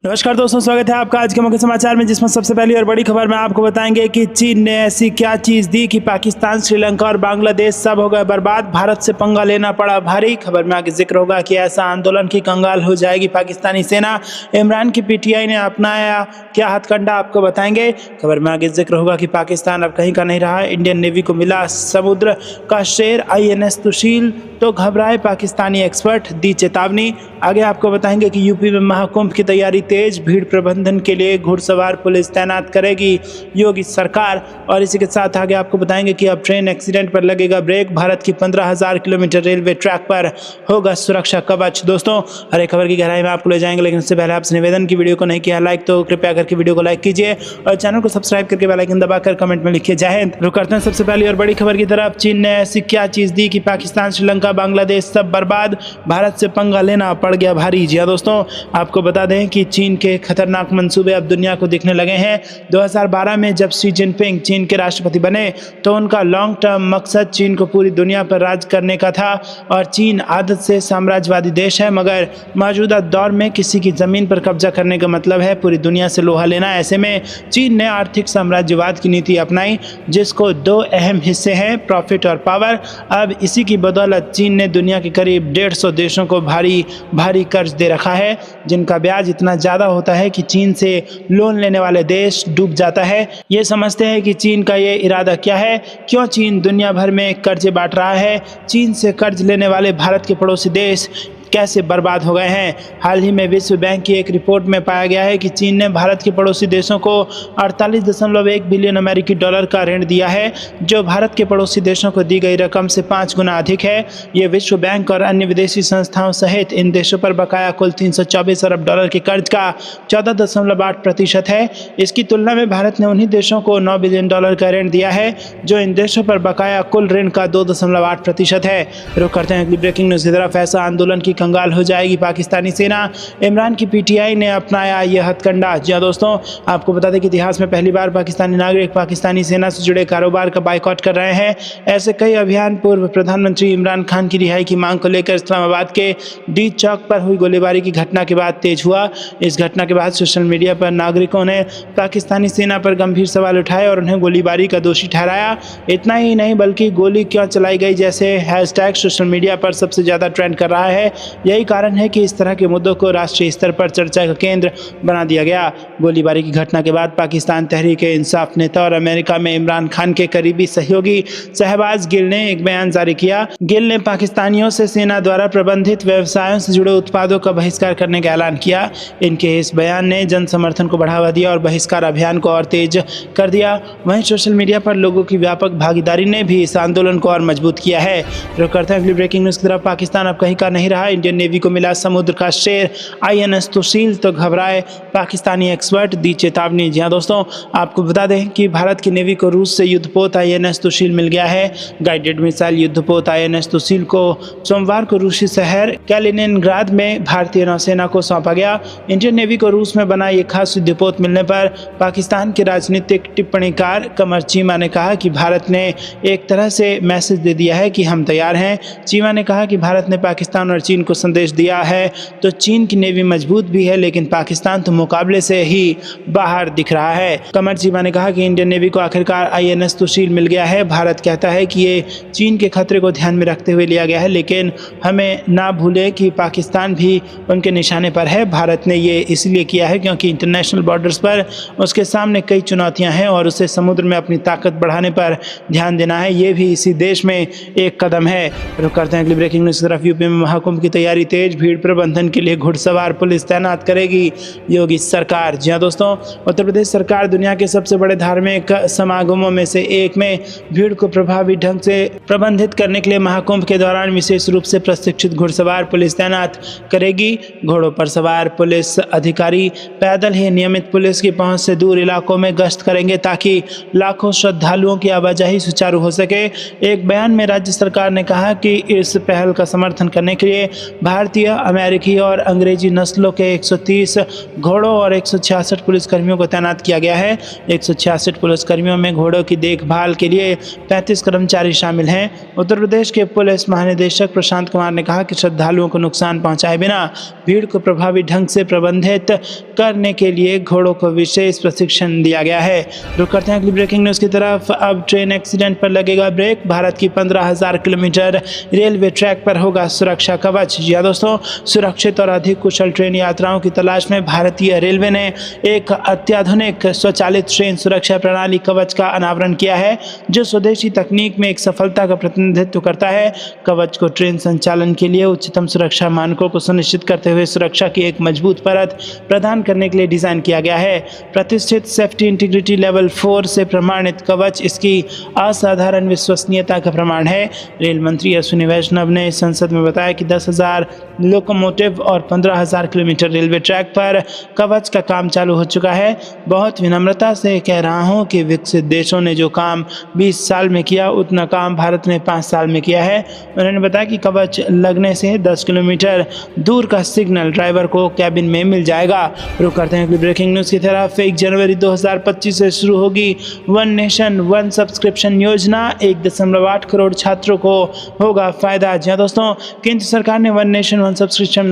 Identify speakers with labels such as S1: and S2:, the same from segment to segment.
S1: नमस्कार दोस्तों, स्वागत है आपका आज के मुख्य समाचार में, जिसमें सबसे पहली और बड़ी खबर में आपको बताएंगे कि चीन ने ऐसी क्या चीज़ दी कि पाकिस्तान, श्रीलंका और बांग्लादेश सब हो गए बर्बाद। भारत से पंगा लेना पड़ा भारी। खबर में आगे जिक्र होगा कि ऐसा आंदोलन की कंगाल हो जाएगी पाकिस्तानी सेना। इमरान की पीटीआई ने अपनाया क्या हथकंडा, आपको बताएंगे। खबर में आगे जिक्र होगा कि पाकिस्तान अब कहीं का नहीं रहा। इंडियन नेवी को मिला समुद्र का शेर INS सुशील, तो घबराए पाकिस्तानी एक्सपर्ट, दी चेतावनी। आगे आपको बताएंगे कि यूपी में महाकुंभ की तैयारी तेज, भीड़ प्रबंधन के लिए घुड़सवार पुलिस तैनात करेगी योगी सरकार। और इसी के साथ आगे आपको बताएंगे कि अब ट्रेन एक्सीडेंट पर लगेगा ब्रेक। भारत की 15,000 किलोमीटर रेलवे ट्रैक पर होगा सुरक्षा कवच। दोस्तों, हर एक खबर की गहराई में आपको ले जाएंगे, लेकिन उससे पहले आपसे निवेदन की वीडियो को नहीं किया लाइक तो कृपया करके वीडियो को लाइक कीजिए और चैनल को सब्सक्राइब करके बेल आइकन दबाकर कमेंट में लिखिए जय हिंद। रुक करते हैं सबसे पहली और बड़ी खबर की तरफ। चीन ने ऐसी क्या चीज़ दी कि पाकिस्तान, श्रीलंका, बांग्लादेश सब बर्बाद। भारत से पंगा लेना पड़ गया भारी। जी हाँ दोस्तों, आपको बता दें कि चीन के खतरनाक मंसूबे अब दुनिया को दिखने लगे हैं। 2012 में जब शी जिनपिंग चीन के राष्ट्रपति बने तो उनका लॉन्ग टर्म मकसद चीन को पूरी दुनिया पर राज करने का था। और चीन आदत से साम्राज्यवादी देश है, मगर मौजूदा दौर में किसी की ज़मीन पर कब्जा करने का मतलब है पूरी दुनिया से लोहा लेना। ऐसे में चीन ने आर्थिक साम्राज्यवाद की नीति अपनाई, जिसको दो अहम हिस्से हैं, प्रॉफिट और पावर। अब इसी की बदौलत चीन ने दुनिया के करीब 150 देशों को भारी भारी कर्ज दे रखा है, जिनका ब्याज इतना ज़्यादा होता है कि चीन से लोन लेने वाले देश डूब जाता है। ये समझते हैं कि चीन का ये इरादा क्या है, क्यों चीन दुनिया भर में कर्जे बांट रहा है। चीन से कर्ज लेने वाले भारत के पड़ोसी देश कैसे बर्बाद हो गए हैं। हाल ही में विश्व बैंक की एक रिपोर्ट में पाया गया है कि चीन ने भारत के पड़ोसी देशों को 48.1 बिलियन अमेरिकी डॉलर का ऋण दिया है, जो भारत के पड़ोसी देशों को दी गई रकम से 5 गुना अधिक है। ये विश्व बैंक और अन्य विदेशी संस्थाओं सहित इन देशों पर बकाया कुल 324 अरब डॉलर के कर्ज का 14.8% है। इसकी तुलना में भारत ने उन्हीं देशों को 9 बिलियन डॉलर का ऋण दिया है, जो इन देशों पर बकाया कुल ऋण का 2.8% है। रुक करते हैं अगली ब्रेकिंग न्यूज़ की तरफ। ऐसा आंदोलन की कंगाल हो जाएगी पाकिस्तानी सेना। इमरान की पीटीआई ने अपनाया यह हथकंडा। जी हाँ दोस्तों, आपको बता दें कि इतिहास में पहली बार पाकिस्तानी नागरिक पाकिस्तानी सेना से जुड़े कारोबार का बायकॉट कर रहे हैं। ऐसे कई अभियान पूर्व प्रधानमंत्री इमरान खान की रिहाई की मांग को लेकर इस्लामाबाद के डी चौक पर हुई गोलीबारी की घटना के बाद तेज हुआ। इस घटना के बाद सोशल मीडिया पर नागरिकों ने पाकिस्तानी सेना पर गंभीर सवाल उठाए और उन्हें गोलीबारी का दोषी ठहराया। इतना ही नहीं, बल्कि गोली क्यों चलाई गई जैसे हैशटैग सोशल मीडिया पर सबसे ज़्यादा ट्रेंड कर रहा है। यही कारण है कि इस तरह के मुद्दों को राष्ट्रीय स्तर पर चर्चा का केंद्र बना दिया गया। गोलीबारी की घटना के बाद पाकिस्तान तहरीक-ए-इंसाफ नेता और अमेरिका में इमरान खान के करीबी सहयोगी शहबाज गिल ने एक बयान जारी किया। गिल ने पाकिस्तानियों से सेना द्वारा प्रबंधित व्यवसायों से जुड़े उत्पादों का बहिष्कार करने का ऐलान किया। इनके इस बयान ने जन समर्थन को बढ़ावा दिया और बहिष्कार अभियान को और तेज कर दिया। वहीं सोशल मीडिया पर लोगों की व्यापक भागीदारी ने भी इस आंदोलन को और मजबूत किया है। रुक करते हैं अगली ब्रेकिंग न्यूज़ की तरफ। पाकिस्तान अब कहीं का नहीं रहा। इंडियन नेवी को मिला समुद्र का शेर INS सुशील, तो घबराए पाकिस्तानी एक्सपर्ट, दी चेतावनी। जी हाँ दोस्तों, आपको बता दें कि भारत की नेवी को रूस से युद्धपोत INS सुशील मिल गया है। गाइडेड मिसाइल युद्धपोत INS सुशील को सोमवार को रूसी शहर कैलिनिनग्राद में भारतीय नौसेना को सौंपा गया। इंडियन नेवी को रूस में बना ये खास युद्धपोत मिलने पर पाकिस्तान के राजनीतिक टिप्पणीकार कमर चीमा ने कहा कि भारत ने एक तरह से मैसेज दे दिया है कि हम तैयार हैं। चीमा ने कहा कि भारत ने पाकिस्तान और चीन को संदेश दिया है तो चीन की नेवी मजबूत भी है, लेकिन पाकिस्तान तो मुकाबले से ही बाहर दिख रहा है। कमर चीमा ने कहा कि इंडियन नेवी को आखिरकार INS सुशील मिल गया है। भारत कहता है कि ये चीन के खतरे को ध्यान में रखते हुए लिया गया है, लेकिन हमें ना भूलें कि पाकिस्तान भी उनके निशाने पर है। भारत ने ये इसलिए किया है क्योंकि इंटरनेशनल बॉर्डर्स पर उसके सामने कई चुनौतियां हैं और उसे समुद्र में अपनी ताकत बढ़ाने पर ध्यान देना है। ये भी इसी देश में एक कदम है। रुक करते हैं अगली ब्रेकिंग न्यूज़ की तरफ। यूपी में महाकुंभ की तैयारी तेज, भीड़ प्रबंधन के लिए घुड़सवार पुलिस तैनात करेगी योगी सरकार। जी हाँ दोस्तों, उत्तर प्रदेश सरकार दुनिया के सबसे बड़े धार्मिक समागमों में से एक में भीड़ को प्रभावी ढंग से प्रबंधित करने के लिए महाकुंभ के दौरान विशेष रूप से प्रशिक्षित घुड़सवार पुलिस तैनात करेगी। घोड़ों पर सवार पुलिस अधिकारी पैदल ही नियमित पुलिस की पहुंच से दूर इलाकों में गश्त करेंगे ताकि लाखों श्रद्धालुओं की आवाजाही सुचारू हो सके। एक बयान में राज्य सरकार ने कहा कि इस पहल का समर्थन करने के लिए भारतीय, अमेरिकी और अंग्रेजी नस्लों के 130 घोड़ों और 166 पुलिसकर्मियों को तैनात किया गया है। 166 पुलिसकर्मियों में घोड़ों की देखभाल के लिए 35 कर्मचारी शामिल हैं। उत्तर प्रदेश के पुलिस महानिदेशक प्रशांत कुमार ने कहा कि श्रद्धालुओं को नुकसान पहुंचाए बिना भीड़ को प्रभावी ढंग से प्रबंधित करने के लिए घोड़ों को विशेष प्रशिक्षण दिया गया है। रुक करते हैं अगली ब्रेकिंग न्यूज़ की तरफ। अब ट्रेन एक्सीडेंट पर लगेगा ब्रेक। भारत की 15,000 किलोमीटर रेलवे ट्रैक पर होगा सुरक्षा कवच। जी हाँ दोस्तों, सुरक्षित और अधिक कुशल ट्रेन यात्राओं की तलाश में भारतीय रेलवे ने एक अत्याधुनिक स्वचालित ट्रेन सुरक्षा प्रणाली कवच का अनावरण किया है, जो स्वदेशी तकनीक में एक सफलता का प्रतिनिधित्व करता है। कवच को ट्रेन संचालन के लिए उच्चतम सुरक्षा मानकों को सुनिश्चित करते हुए सुरक्षा की एक मजबूत परत प्रदान करने के लिए डिजाइन किया गया है। प्रतिष्ठित सेफ्टी इंटीग्रिटी लेवल 4 से प्रमाणित कवच इसकी असाधारण विश्वसनीयता का प्रमाण है। रेल मंत्री अश्विनी वैष्णव ने संसद में बताया कि 10,000 लोकोमोटिव और 15,000 किलोमीटर रेलवे ट्रैक पर कवच का काम चालू हो चुका है। बहुत विनम्रता से कह रहा हूं कि विकसित देशों ने जो काम 20 साल में किया, उतना काम भारत ने 5 साल में किया है। उन्होंने बताया कि कवच लगने से 10 किलोमीटर दूर का सिग्नल ड्राइवर को कैबिन में मिल जाएगा। रुक करते हैं ब्रेकिंग न्यूज़ की तरफ। 1 जनवरी 2025 से शुरू होगी वन नेशन वन सब्सक्रिप्शन योजना। 1.8 करोड़ छात्रों को होगा फायदा। जी दोस्तों, केंद्र सरकार ने वन नेशन वन सब्सक्रिप्शन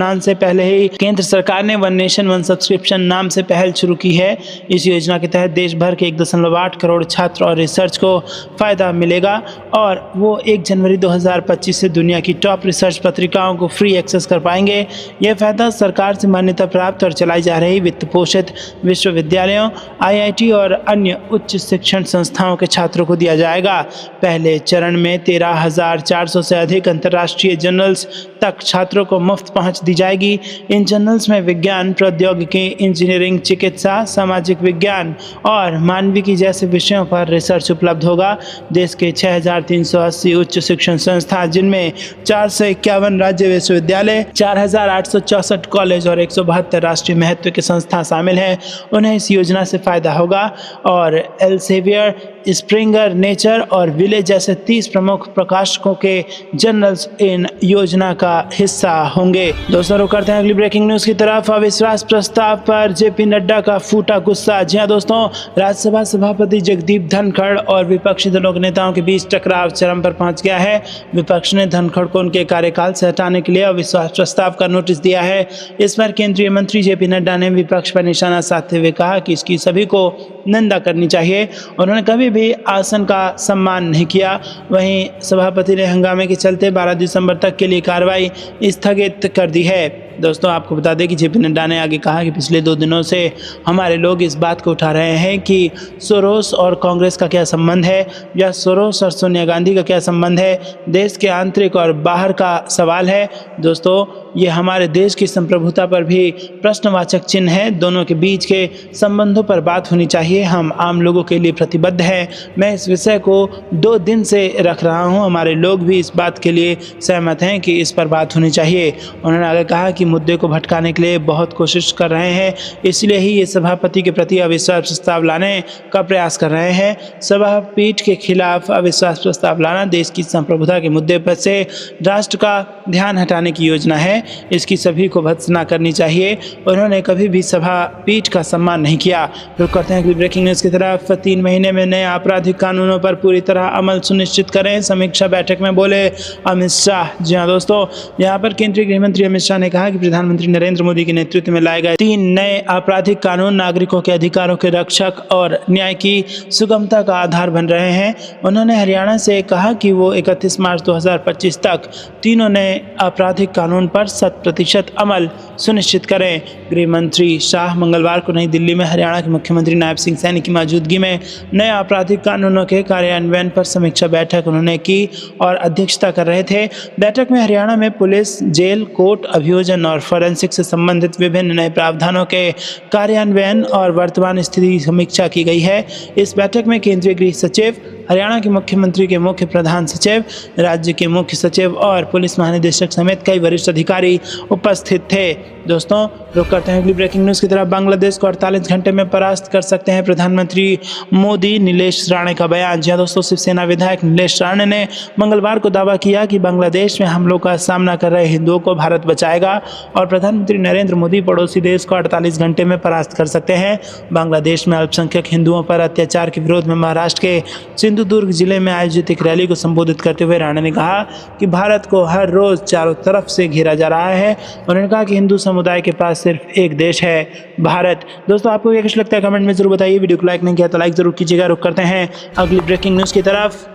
S1: नाम से पहल शुरू की है। इस योजना के तहत देश भर के 1.8 करोड़ छात्र और रिसर्च को फायदा मिलेगा और वो 1 जनवरी 2025 से दुनिया की टॉप रिसर्च पत्रिकाओं को फ्री एक्सेस कर पाएंगे। यह फायदा सरकार से मान्यता प्राप्त और चलाई जा रही वित्त पोषित विश्वविद्यालयों, IIT और अन्य उच्च शिक्षण संस्थाओं के छात्रों को दिया जाएगा। पहले चरण में 13,400 से अधिक अंतर्राष्ट्रीय जर्नल्स तक छात्रों को मुफ्त पहुंच दी जाएगी। इन जर्नल्स में विज्ञान, प्रौद्योगिकी, इंजीनियरिंग, चिकित्सा, सामाजिक विज्ञान और मानविकी जैसे विषयों पर रिसर्च उपलब्ध होगा। देश के 6,380 उच्च शिक्षण संस्थान, जिनमें 451 राज्य विश्वविद्यालय, 4,864 कॉलेज और 172 राष्ट्रीय महत्व के संस्थान शामिल हैं, उन्हें इस योजना से फायदा होगा। और एल्सेवियर, स्प्रिंगर, नेचर और विलेज जैसे 30 प्रमुख प्रकाशकों के जर्नल्स इन योजना का हिस्सा होंगे। दोस्तों, रुक करते हैं अगली ब्रेकिंग न्यूज़ की तरफ। अविश्वास प्रस्ताव पर जेपी नड्डा का फूटा गुस्सा। जी हाँ दोस्तों, राज्यसभा सभापति जगदीप धनखड़ और विपक्षी दलों के नेताओं के बीच टकराव चरम पर पहुंच गया है। विपक्ष ने धनखड़ को उनके कार्यकाल से हटाने के लिए अविश्वास प्रस्ताव का नोटिस दिया है। इस पर केंद्रीय मंत्री जेपी नड्डा ने विपक्ष पर निशाना साधते हुए कहा कि इसकी सभी को निंदा करनी चाहिए। उन्होंने कभी भी आसन का सम्मान नहीं किया। वहीं सभापति ने हंगामे के चलते 12 दिसंबर तक के लिए कार्रवाई स्थगित कर दी है। दोस्तों, आपको बता दें कि जेपी नड्डा ने आगे कहा कि पिछले 2 दिनों से हमारे लोग इस बात को उठा रहे हैं कि सोरोस और कांग्रेस का क्या संबंध है, या सोरोस और सोनिया गांधी का क्या संबंध है। देश के आंतरिक और बाहर का सवाल है। दोस्तों, ये हमारे देश की संप्रभुता पर भी प्रश्नवाचक चिन्ह है। दोनों के बीच के संबंधों पर बात होनी चाहिए। हम आम लोगों के लिए प्रतिबद्ध हैं। मैं इस विषय को 2 दिन से रख रहा हूं। हमारे लोग भी इस बात के लिए सहमत हैं कि इस पर बात होनी चाहिए। उन्होंने आगे कहा कि मुद्दे को भटकाने के लिए बहुत कोशिश कर रहे हैं, इसलिए ही ये सभापति के प्रति अविश्वास प्रस्ताव लाने का प्रयास कर रहे हैं। सभापीठ के खिलाफ अविश्वास प्रस्ताव लाना देश की संप्रभुता के मुद्दे पर से राष्ट्र का ध्यान हटाने की योजना है। इसकी सभी को भत्सना करनी चाहिए। उन्होंने कभी भी सभापीठ का सम्मान नहीं किया। रुक करते हैं ब्रेकिंग न्यूज़ की तरफ। 3 महीने में नए आपराधिक कानूनों पर पूरी तरह अमल सुनिश्चित करें, समीक्षा बैठक में बोले अमित शाह। जी हाँ दोस्तों, यहाँ पर केंद्रीय गृह मंत्री अमित शाह ने कहा कि प्रधानमंत्री नरेंद्र मोदी के नेतृत्व में लाए गए 3 नए आपराधिक कानून नागरिकों के अधिकारों के रक्षक और न्याय की सुगमता का आधार बन रहे हैं। उन्होंने हरियाणा से कहा कि वो 31 मार्च 2025 तक तीनों नए आपराधिक कानून पर 100% अमल सुनिश्चित करें। गृह मंत्री शाह मंगलवार को नई दिल्ली में हरियाणा के मुख्यमंत्री नायब सिंह सैनी की मौजूदगी में नए आपराधिक कानूनों के कार्यान्वयन पर समीक्षा बैठक उन्होंने की और अध्यक्षता कर रहे थे। बैठक में हरियाणा में पुलिस, जेल, कोर्ट, अभियोजन और फॉरेंसिक से संबंधित विभिन्न नए प्रावधानों के कार्यान्वयन और वर्तमान स्थिति की समीक्षा की गई है। इस बैठक में केंद्रीय गृह सचिव, हरियाणा के मुख्यमंत्री के मुख्य प्रधान सचिव, राज्य के मुख्य सचिव और पुलिस महानिदेशक समेत कई वरिष्ठ अधिकारी उपस्थित थे। दोस्तों रुक करते हैं अगली ब्रेकिंग न्यूज़ की तरफ। बांग्लादेश को 48 घंटे में परास्त कर सकते हैं प्रधानमंत्री मोदी, नीलेश राणे का बयान। जी दोस्तों, शिवसेना विधायक नीलेश राणे ने मंगलवार को दावा किया कि बांग्लादेश में हमलों का सामना कर रहे हिंदुओं को भारत बचाएगा और प्रधानमंत्री नरेंद्र मोदी पड़ोसी देश को 48 घंटे में परास्त कर सकते हैं। बांग्लादेश में अल्पसंख्यक हिंदुओं पर अत्याचार के विरोध में महाराष्ट्र के सिंधुदुर्ग जिले में आयोजित एक रैली को संबोधित करते हुए राणे ने कहा कि भारत को हर रोज चारों तरफ से घेरा जा रहा है। उन्होंने कहा कि हिंदू समुदाय के पास सिर्फ एक देश है, भारत। दोस्तों आपको क्या कुछ लगता है कमेंट में जरूर बताइए। वीडियो को लाइक नहीं किया तो लाइक जरूर कीजिएगा। रुक करते हैं अगली ब्रेकिंग न्यूज़ की तरफ।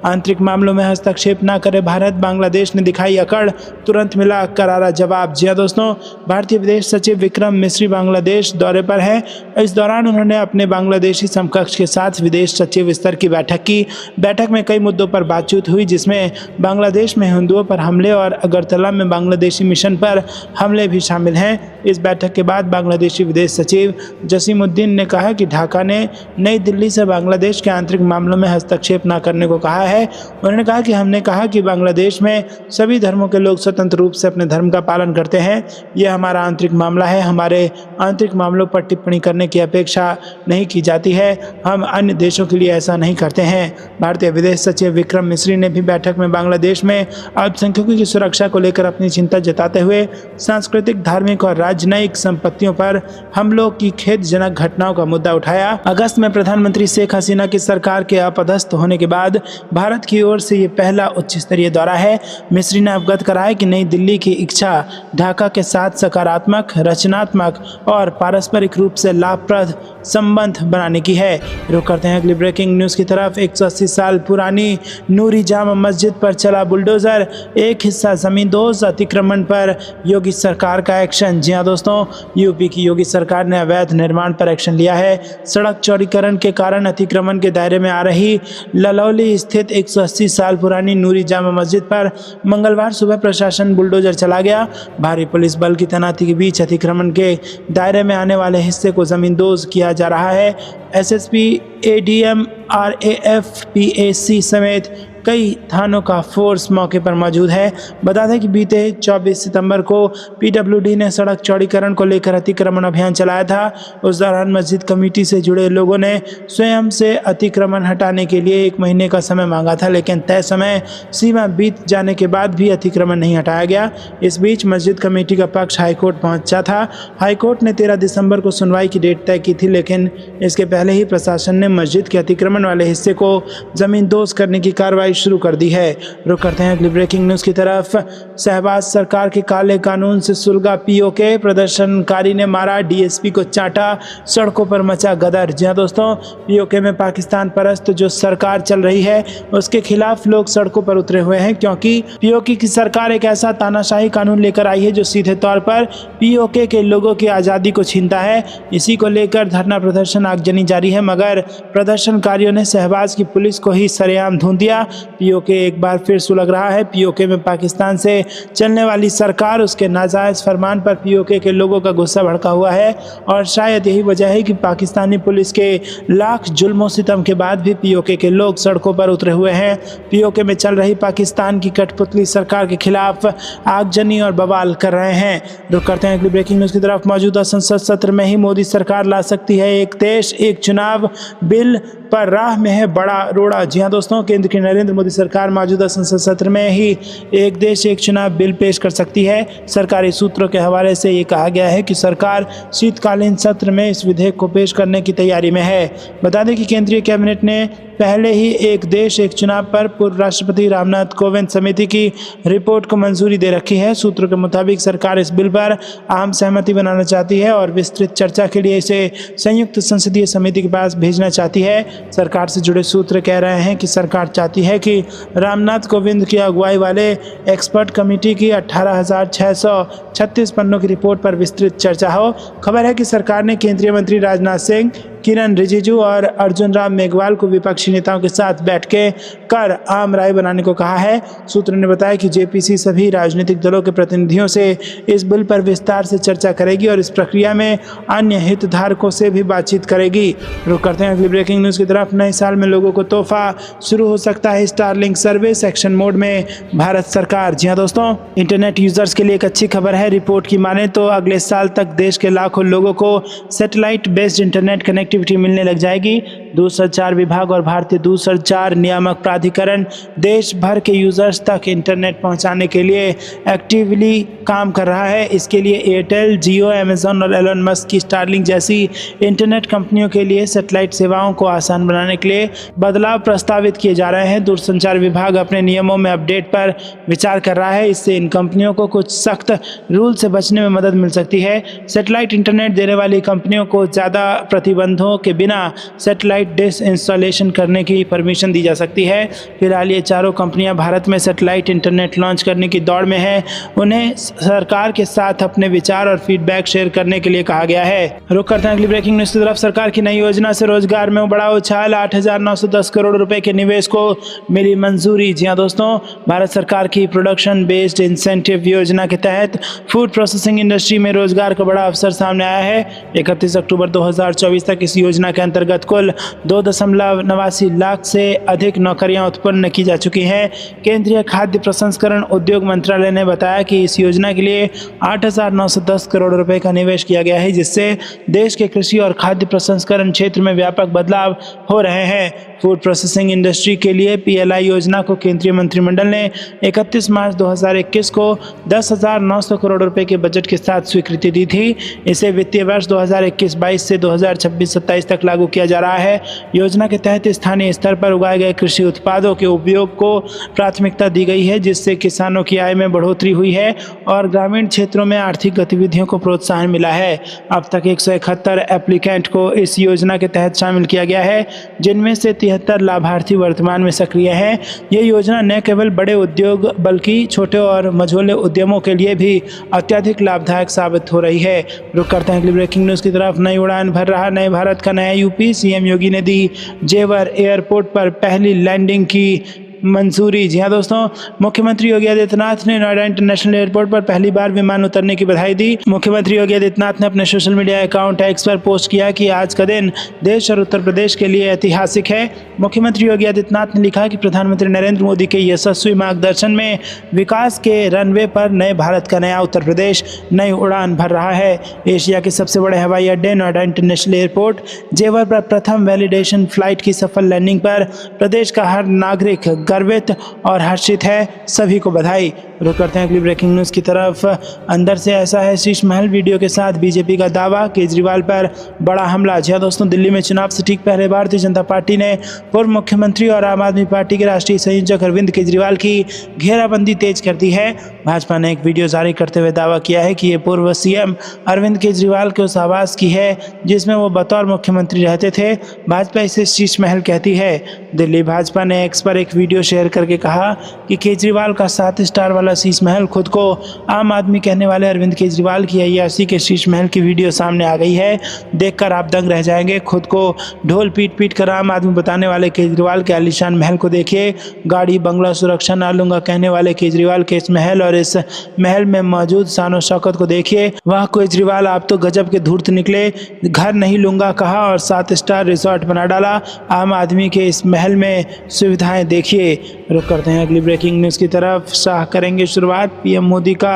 S1: आंतरिक मामलों में हस्तक्षेप न करे भारत, बांग्लादेश ने दिखाई अकड़, तुरंत मिला करारा जवाब। जी दोस्तों, भारतीय विदेश सचिव विक्रम मिस्री बांग्लादेश दौरे पर हैं। इस दौरान उन्होंने अपने बांग्लादेशी समकक्ष के साथ विदेश सचिव स्तर की बैठक की। बैठक में कई मुद्दों पर बातचीत हुई, जिसमें बांग्लादेश में हिंदुओं पर हमले और अगरतला में बांग्लादेशी मिशन पर हमले भी शामिल हैं। इस बैठक के बाद बांग्लादेशी विदेश सचिव जसीमुद्दीन ने कहा कि ढाका ने नई दिल्ली से बांग्लादेश के आंतरिक मामलों में हस्तक्षेप न करने को कहा है। उन्होंने कहा कि हमने कहा कि बांग्लादेश में सभी धर्मों के लोग स्वतंत्र रूप से अपने धर्म का पालन करते हैं। यह हमारा आंतरिक मामला है, हमारे आंतरिक मामलों पर टिप्पणी करने की अपेक्षा नहीं की जाती है। हम अन्य देशों के लिए ऐसा नहीं करते हैं। भारतीय विदेश सचिव विक्रम मिस्री ने भी बैठक में बांग्लादेश में अल्पसंख्यकों की सुरक्षा को लेकर अपनी चिंता जताते हुए सांस्कृतिक, धार्मिक और राजनयिक संपत्तियों पर हमलों की खेदजनक घटनाओं का मुद्दा उठाया। अगस्त में प्रधानमंत्री शेख हसीना की सरकार के अपदस्थ होने के बाद भारत की ओर से ये पहला उच्च स्तरीय दौरा है। मिस्री ने अवगत कराया कि नई दिल्ली की इच्छा ढाका के साथ सकारात्मक, रचनात्मक और पारस्परिक रूप से लाभप्रद संबंध बनाने की है। रुक करते हैं अगली ब्रेकिंग न्यूज़ की तरफ। 180 साल पुरानी नूरी जामा मस्जिद पर चला बुलडोजर, एक हिस्सा जमींदोज अतिक्रमण पर योगी सरकार का एक्शन। जी हाँ दोस्तों, यूपी की योगी सरकार ने अवैध निर्माण पर एक्शन लिया है। सड़क चौड़ीकरण के कारण अतिक्रमण के दायरे में आ रही ललौली स्थित 180 साल पुरानी नूरी जामा मस्जिद पर मंगलवार सुबह प्रशासन बुलडोजर चला गया। भारी पुलिस बल की तैनाती के बीच अतिक्रमण के दायरे में आने वाले हिस्से को जमींदोज किया जा रहा है। एसएसपी, एडीएम, आरएएफ, पीएसी समेत कई थानों का फोर्स मौके पर मौजूद है। बता दें कि बीते 24 सितंबर को पीडब्ल्यूडी ने सड़क चौड़ीकरण को लेकर अतिक्रमण अभियान चलाया था। उस दौरान मस्जिद कमेटी से जुड़े लोगों ने स्वयं से अतिक्रमण हटाने के लिए 1 महीने का समय मांगा था, लेकिन तय समय सीमा बीत जाने के बाद भी अतिक्रमण नहीं हटाया गया। इस बीच मस्जिद कमेटी का पक्ष हाईकोर्ट पहुंचा था। हाईकोर्ट ने 13 दिसंबर को सुनवाई की डेट तय की थी, लेकिन इसके पहले ही प्रशासन ने मस्जिद के अतिक्रमण वाले हिस्से को जमींदोज करने की कार्रवाई शुरू कर दी है। रुक करते हैं अगली ब्रेकिंग न्यूज़ की तरफ। शहबाज सरकार के काले कानून से सुलगा पीओके, प्रदर्शनकारी ने मारा डीएसपी को चाटा, सड़कों पर मचा गदर। जी हाँ दोस्तों, पीओके में पाकिस्तान परस्त जो सरकार चल रही है उसके खिलाफ लोग सड़कों पर उतरे हुए हैं, क्योंकि पीओके की सरकार एक ऐसा तानाशाही कानून लेकर आई है जो सीधे तौर पर पीओके के लोगों की आज़ादी को छीनता है। इसी को लेकर धरना प्रदर्शन आगजनी जारी है, मगर प्रदर्शनकारियों ने शहबाज की पुलिस को ही सरेआम धूं दिया। पीओके एक बार फिर सुलग रहा है। पीओके में पाकिस्तान से चलने वाली सरकार, उसके नाजायज़ फरमान पर पीओके के लोगों का गुस्सा भड़का हुआ है और शायद यही वजह है कि पाकिस्तानी पुलिस के लाख जुल्मों सितम के बाद भी पीओके के लोग सड़कों पर उतरे हुए हैं। पीओके में चल रही पाकिस्तान की कठपुतली सरकार के खिलाफ आगजनी और बवाल कर रहे हैं। रुक करते हैं अगली ब्रेकिंग न्यूज़ की तरफ। मौजूदा संसद सत्र में ही मोदी सरकार ला सकती है एक देश एक चुनाव बिल पर राह में है बड़ा रोड़ा। जी हाँ दोस्तों, केंद्र की नरेंद्र मोदी सरकार मौजूदा संसद सत्र में ही एक देश एक चुनाव बिल पेश कर सकती है। सरकारी सूत्रों के हवाले से ये कहा गया है कि सरकार शीतकालीन सत्र में इस विधेयक को पेश करने की तैयारी में है। बता दें कि केंद्रीय कैबिनेट ने पहले ही एक देश एक चुनाव पर पूर्व राष्ट्रपति रामनाथ कोविंद समिति की रिपोर्ट को मंजूरी दे रखी है। सूत्रों के मुताबिक सरकार इस बिल पर आम सहमति बनाना चाहती है और विस्तृत चर्चा के लिए इसे संयुक्त संसदीय समिति के पास भेजना चाहती है। सरकार से जुड़े सूत्र कह रहे हैं कि सरकार चाहती है कि रामनाथ कोविंद की अगुवाई वाले एक्सपर्ट कमेटी की 18,636 पन्नों की रिपोर्ट पर विस्तृत चर्चा हो। खबर है कि सरकार ने केंद्रीय मंत्री राजनाथ सिंह, किरण रिजिजू और अर्जुन राम मेघवाल को विपक्षी नेताओं के साथ बैठकें कर आम राय बनाने को कहा है। सूत्रों ने बताया कि जेपीसी सभी राजनीतिक दलों के प्रतिनिधियों से इस बिल पर विस्तार से चर्चा करेगी और इस प्रक्रिया में अन्य हितधारकों से भी बातचीत करेगी। रुक करते हैं अगली ब्रेकिंग न्यूज़ की तरफ। नए साल में लोगों को तोहफा, शुरू हो सकता है स्टारलिंक सर्विस, एक्शन मोड में भारत सरकार। जी हाँ दोस्तों, इंटरनेट यूजर्स के लिए एक अच्छी खबर है। रिपोर्ट की माने तो अगले साल तक देश के लाखों लोगों को सैटेलाइट बेस्ड इंटरनेट कनेक्टिविटी मिलने लग जाएगी। दूरसंचार विभाग और भारतीय दूरसंचार नियामक प्राधिकरण देश भर के यूजर्स तक इंटरनेट पहुंचाने के लिए एक्टिवली काम कर रहा है। इसके लिए एयरटेल, जियो, अमेजॉन और एलन मस्क की स्टारलिंक जैसी इंटरनेट कंपनियों के लिए सैटेलाइट सेवाओं को आसान बनाने के लिए बदलाव प्रस्तावित किए जा रहे हैं। दूरसंचार विभाग अपने नियमों में अपडेट पर विचार कर रहा है। इससे इन कंपनियों को कुछ सख्त रूल से बचने में मदद मिल सकती है। सैटेलाइट इंटरनेट देने वाली कंपनियों को ज़्यादा प्रतिबंधों के बिना सैटेलाइट डिश इंस्टॉलेशन करने की परमिशन दी जा सकती है। फिलहाल ये चारों कंपनियां भारत में सैटेलाइट इंटरनेट लॉन्च करने की दौड़ में हैं। उन्हें सरकार के साथ अपने विचार और फीडबैक शेयर करने के लिए कहा गया है। रुक करते हैं अगली ब्रेकिंग न्यूज़ की तरफ। सरकार की नई योजना से रोजगार में बड़ा उछाल, 8,910 करोड़ रुपए के निवेश को मिली मंजूरी। जी हाँ दोस्तों, भारत सरकार की प्रोडक्शन बेस्ड इंसेंटिव योजना के तहत फूड प्रोसेसिंग इंडस्ट्री में रोजगार का बड़ा अवसर सामने आया है। 31 अक्टूबर 2024 तक इस योजना के अंतर्गत कुल 2.89 लाख से अधिक नौकरियां उत्पन्न की जा चुकी हैं। केंद्रीय खाद्य प्रसंस्करण उद्योग मंत्रालय ने बताया कि इस योजना के लिए 8,910 करोड़ रुपए का निवेश किया गया है, जिससे देश के कृषि और खाद्य प्रसंस्करण क्षेत्र में व्यापक बदलाव हो रहे हैं। फूड प्रोसेसिंग इंडस्ट्री के लिए पीएलआई योजना को केंद्रीय मंत्रिमंडल ने 31 मार्च 2021 को 10,900 करोड़ रुपए के बजट के साथ स्वीकृति दी थी। इसे वित्तीय वर्ष 2021-22 से 2026-27 तक लागू किया जा रहा है। योजना के तहत स्थानीय स्तर पर उगाए गए कृषि उत्पादों के उपयोग को प्राथमिकता दी गई है, जिससे किसानों की आय में बढ़ोतरी हुई है और ग्रामीण क्षेत्रों में आर्थिक गतिविधियों को प्रोत्साहन मिला है। अब तक 171 एप्लीकेंट को इस योजना के तहत शामिल किया गया है, जिनमें से 73 लाभार्थी वर्तमान में सक्रिय हैं। ये योजना न केवल बड़े उद्योग बल्कि छोटे और मझोले उद्यमों के लिए भी अत्यधिक लाभदायक साबित हो रही है। रुक करते हैं अगली ब्रेकिंग न्यूज़ की तरफ। नई उड़ान भर रहा नए भारत का नया यूपी। सीएम योगी ने दी जेवर एयरपोर्ट पर पहली लैंडिंग की मंजूरी। जी हाँ दोस्तों, मुख्यमंत्री योगी आदित्यनाथ ने नोएडा इंटरनेशनल एयरपोर्ट पर पहली बार विमान उतरने की बधाई दी। मुख्यमंत्री योगी आदित्यनाथ ने अपने सोशल मीडिया अकाउंट एक्स पर पोस्ट किया कि आज का दिन देश और उत्तर प्रदेश के लिए ऐतिहासिक है। मुख्यमंत्री योगी आदित्यनाथ ने लिखा कि प्रधानमंत्री नरेंद्र मोदी के यशस्वी मार्गदर्शन में विकास के रनवे पर नए भारत का नया उत्तर प्रदेश नई उड़ान भर रहा है। एशिया के सबसे बड़े हवाई अड्डे नोएडा इंटरनेशनल एयरपोर्ट जेवर पर प्रथम वैलिडेशन फ्लाइट की सफल लैंडिंग पर प्रदेश का हर नागरिक गर्वित और हर्षित है। सभी को बधाई। रुक करते हैं अगली ब्रेकिंग न्यूज़ की तरफ। अंदर से ऐसा है शीश महल वीडियो के साथ बीजेपी का दावा, केजरीवाल पर बड़ा हमला। जी हाँ दोस्तों, दिल्ली में चुनाव से ठीक पहले भारतीय जनता पार्टी ने पूर्व मुख्यमंत्री और आम आदमी पार्टी के राष्ट्रीय संयोजक अरविंद केजरीवाल की घेराबंदी तेज कर दी है। भाजपा ने एक वीडियो जारी करते हुए दावा किया है कि ये पूर्व सीएम अरविंद केजरीवाल के उस आवास की है जिसमें वो बतौर मुख्यमंत्री रहते थे। भाजपा इसे शीश महल कहती है। दिल्ली भाजपा ने एक्स पर एक वीडियो शेयर करके कहा कि केजरीवाल का 7 स्टार वाला शीश महल खुद को आम आदमी कहने वाले अरविंद केजरीवाल की अय्याशी के शीश महल की वीडियो सामने आ गई है। देखकर आप दंग रह जाएंगे। खुद को ढोल पीट पीट कर आम आदमी बताने वाले केजरीवाल के आलीशान महल को देखिए। गाड़ी बंगला सुरक्षा ना लूंगा कहने वाले केजरीवाल के इस महल और इस महल में मौजूद शान शौकत को देखिए। वह केजरीवाल आप तो गजब के धूर्त निकले। घर नहीं लूंगा कहा और 7 स्टार रिजॉर्ट बना डाला। आम आदमी के इस महल में सुविधाएं देखिए। रुक करते हैं अगली ब्रेकिंग न्यूज़ की तरफ। शाह करेंगे शुरुआत, पीएम मोदी का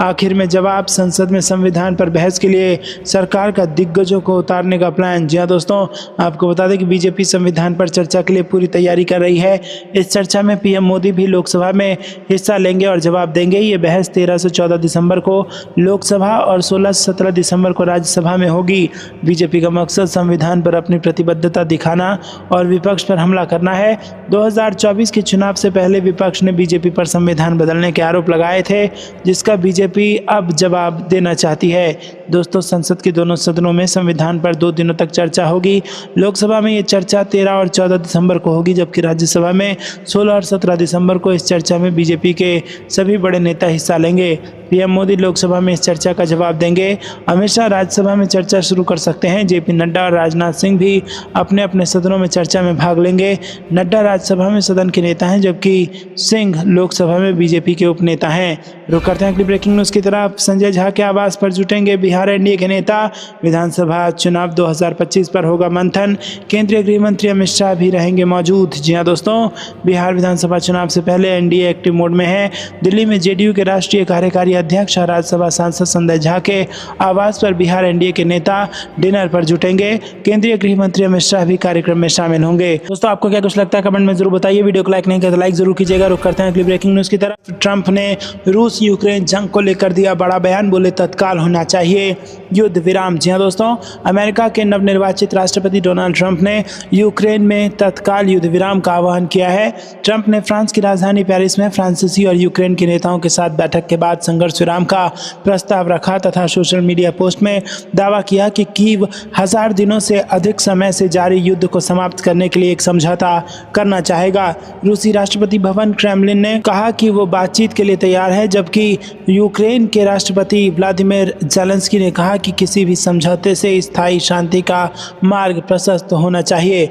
S1: आखिर में जवाब। संसद में संविधान पर बहस के लिए सरकार का दिग्गजों को उतारने का प्लान। जी हाँ दोस्तों, आपको बता दें कि बीजेपी संविधान पर चर्चा के लिए पूरी तैयारी कर रही है। इस चर्चा में पीएम मोदी भी लोकसभा में हिस्सा लेंगे और जवाब देंगे। ये बहस 13 से 14 दिसंबर को लोकसभा और 16 से 17 दिसंबर को राज्यसभा में होगी। बीजेपी का मकसद संविधान पर अपनी प्रतिबद्धता दिखाना और विपक्ष पर हमला करना है। 2024 के चुनाव से पहले विपक्ष ने बीजेपी पर संविधान बदलने के आरोप लगाए थे, जिसका बीजेपी अब जवाब देना चाहती है। दोस्तों, संसद के दोनों सदनों में संविधान पर 2 दिनों तक चर्चा होगी। लोकसभा में ये चर्चा 13 और 14 दिसंबर को होगी, जबकि राज्यसभा में 16 और 17 दिसंबर को इस चर्चा में बीजेपी के सभी बड़े नेता हिस्सा लेंगे। पीएम मोदी लोकसभा में इस चर्चा का जवाब देंगे। अमित शाह राज्यसभा में चर्चा शुरू कर सकते हैं। जेपी नड्डा और राजनाथ सिंह भी अपने अपने सदनों में चर्चा में भाग लेंगे। नड्डा राज्यसभा में सदन के नेता हैं, जबकि सिंह लोकसभा में बीजेपी के उपनेता हैं। रुक करते हैं अगली ब्रेकिंग न्यूज़ की तरफ। संजय झा के आवास पर जुटेंगे बिहार एनडीए के नेता। विधानसभा चुनाव 2025 पर होगा मंथन। केंद्रीय गृह मंत्री अमित शाह भी रहेंगे मौजूद। जी हाँ दोस्तों, बिहार विधानसभा चुनाव से पहले एनडीए एक्टिव मोड में है। दिल्ली में जेडीयू के राष्ट्रीय कार्यकारी अध्यक्ष और राज्यसभा सांसद संजय झा के आवास पर बिहार एनडीए के नेता डिनर पर जुटेंगे। केंद्रीय गृह मंत्री अमित शाह भी कार्यक्रम में शामिल होंगे। दोस्तों, आपको क्या कुछ लगता है कमेंट में जरूर बताइए। वीडियो को लाइक नहीं किया तो लाइक जरूर कीजिएगा। रुक करते हैं अगली ब्रेकिंग न्यूज़ की तरफ। ट्रंप ने रूस यूक्रेन जंग को लेकर दिया बड़ा बयान, बोले तत्काल होना चाहिए युद्ध विराम। जी हाँ दोस्तों, अमेरिका के नवनिर्वाचित राष्ट्रपति डोनाल्ड ट्रंप ने यूक्रेन में तत्काल युद्ध विराम का आह्वान किया है। ट्रंप ने फ्रांस की राजधानी पेरिस में फ्रांसीसी और यूक्रेन के नेताओं के साथ बैठक के बाद संघर्ष विराम का प्रस्ताव रखा तथा सोशल मीडिया पोस्ट में दावा किया कि कीव 1000 दिनों से अधिक समय से जारी युद्ध को समाप्त करने के लिए एक समझौता करना चाहेगा। रूसी राष्ट्रपति भवन क्रेमलिन ने कहा कि वो बातचीत के लिए तैयार है, जबकि यूक्रेन के राष्ट्रपति व्लादिमीर ज़ेलेंस्की ने कहा कि किसी भी समझौते से स्थायी शांति का मार्ग प्रशस्त होना चाहिए।